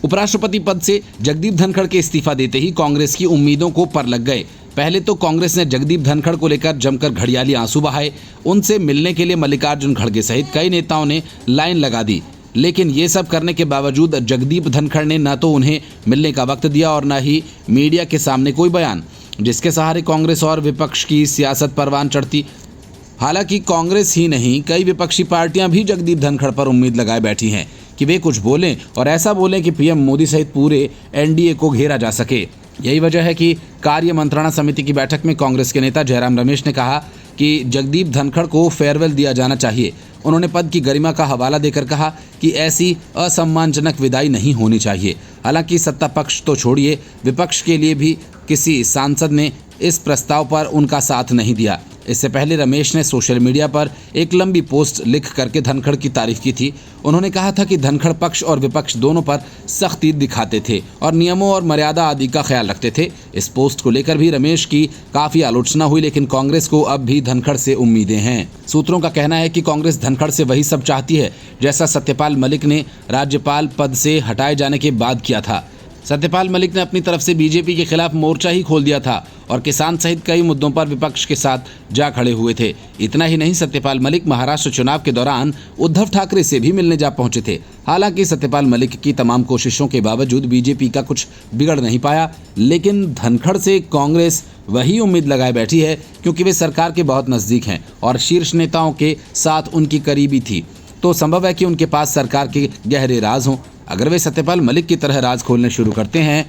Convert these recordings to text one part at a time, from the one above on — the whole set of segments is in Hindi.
उपराष्ट्रपति पद से जगदीप धनखड़ के इस्तीफा देते ही कांग्रेस की उम्मीदों को पर लग गए। पहले तो कांग्रेस ने जगदीप धनखड़ को लेकर जमकर घड़ियाली आंसू बहाए। उनसे मिलने के लिए मल्लिकार्जुन खड़गे सहित कई नेताओं ने लाइन लगा दी, लेकिन ये सब करने के बावजूद जगदीप धनखड़ ने न तो उन्हें मिलने का वक्त दिया और न ही मीडिया के सामने कोई बयान, जिसके सहारे कांग्रेस और विपक्ष की सियासत परवान चढ़ती। हालांकि कांग्रेस ही नहीं, कई विपक्षी पार्टियां भी जगदीप धनखड़ पर उम्मीद लगाए बैठी हैं कि वे कुछ बोलें और ऐसा बोलें कि पीएम मोदी सहित पूरे एनडीए को घेरा जा सके। यही वजह है कि कार्य मंत्रणा समिति की बैठक में कांग्रेस के नेता जयराम रमेश ने कहा कि जगदीप धनखड़ को फेयरवेल दिया जाना चाहिए। उन्होंने पद की गरिमा का हवाला देकर कहा कि ऐसी असम्मानजनक विदाई नहीं होनी चाहिए। हालांकि सत्ता पक्ष तो छोड़िए, विपक्ष के लिए भी किसी सांसद ने इस प्रस्ताव पर उनका साथ नहीं दिया। इससे पहले रमेश ने सोशल मीडिया पर एक लंबी पोस्ट लिख करके धनखड़ की तारीफ की थी। उन्होंने कहा था कि धनखड़ पक्ष और विपक्ष दोनों पर सख्ती दिखाते थे और नियमों और मर्यादा आदि का ख्याल रखते थे। इस पोस्ट को लेकर भी रमेश की काफी आलोचना हुई, लेकिन कांग्रेस को अब भी धनखड़ से उम्मीदें हैं। सूत्रों का कहना है कि कांग्रेस धनखड़ से वही सब चाहती है जैसा सत्यपाल मलिक ने राज्यपाल पद से हटाए जाने के बाद किया था। सत्यपाल मलिक ने अपनी तरफ से बीजेपी के खिलाफ मोर्चा ही खोल दिया था और किसान सहित कई मुद्दों पर विपक्ष के साथ जा खड़े हुए थे। इतना ही नहीं, सत्यपाल मलिक महाराष्ट्र चुनाव के दौरान उद्धव ठाकरे से भी मिलने जा पहुंचे थे। हालांकि सत्यपाल मलिक की तमाम कोशिशों के बावजूद बीजेपी का कुछ बिगड़ नहीं पाया, लेकिन धनखड़ से कांग्रेस वही उम्मीद लगाए बैठी है क्योंकि वे सरकार के बहुत नजदीक हैं और शीर्ष नेताओं के साथ उनकी करीबी थी, तो संभव है कि उनके पास सरकार के गहरे राज हों। अगर वे सत्यपाल मलिक की तरह राज खोलने शुरू करते हैं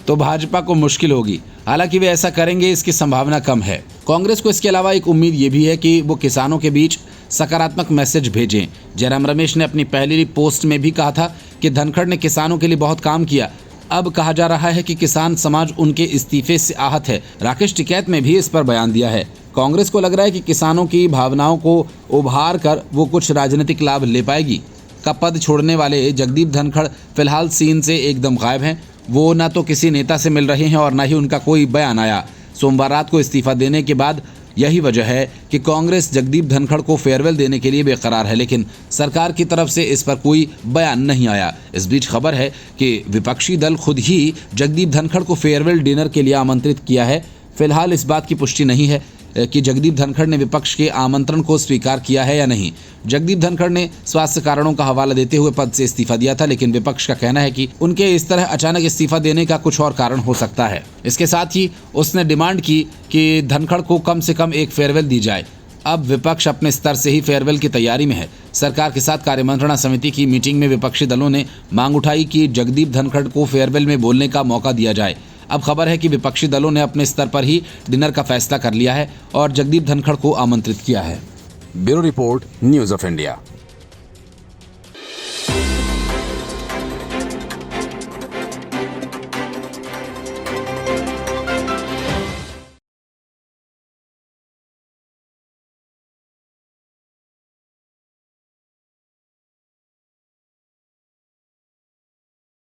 तो भाजपा को मुश्किल होगी। हालांकि वे ऐसा करेंगे इसकी संभावना कम है। कांग्रेस को इसके अलावा एक उम्मीद ये भी है कि वो किसानों के बीच सकारात्मक मैसेज भेजें। जयराम रमेश ने अपनी पहली पोस्ट में भी कहा था कि धनखड़ ने किसानों के लिए बहुत काम किया। अब कहा जा रहा है कि किसान समाज उनके इस्तीफे से आहत है। राकेश टिकैत ने भी इस पर बयान दिया है। कांग्रेस को लग रहा है कि किसानों की भावनाओं को उभार कर वो कुछ राजनीतिक लाभ ले पाएगी। का पद छोड़ने वाले जगदीप धनखड़ फिलहाल सीन से एकदम गायब हैं। वो न तो किसी नेता से मिल रहे हैं और न ही उनका कोई बयान आया। सोमवार रात को इस्तीफा देने के बाद यही वजह है कि कांग्रेस जगदीप धनखड़ को फेयरवेल देने के लिए बेकरार है, लेकिन सरकार की तरफ से इस पर कोई बयान नहीं आया। इस बीच खबर है कि विपक्षी दल खुद ही जगदीप धनखड़ को फेयरवेल डिनर के लिए आमंत्रित किया है। फिलहाल इस बात की पुष्टि नहीं है कि जगदीप धनखड़ ने विपक्ष के आमंत्रण को स्वीकार किया है या नहीं। जगदीप धनखड़ ने स्वास्थ्य कारणों का हवाला देते हुए पद से इस्तीफा दिया था, लेकिन विपक्ष का कहना है कि उनके इस तरह अचानक इस्तीफा देने का कुछ और कारण हो सकता है। इसके साथ ही उसने डिमांड की कि धनखड़ को कम से कम एक फेयरवेल दी जाए। अब विपक्ष अपने स्तर से ही फेयरवेल की तैयारी में है। सरकार के साथ कार्यमंत्रणा समिति की मीटिंग में विपक्षी दलों ने मांग उठाई कि जगदीप धनखड़ को फेयरवेल में बोलने का मौका दिया जाए। अब खबर है कि विपक्षी दलों ने अपने स्तर पर ही डिनर का फैसला कर लिया है और जगदीप धनखड़ को आमंत्रित किया है। Bureau report, news of India.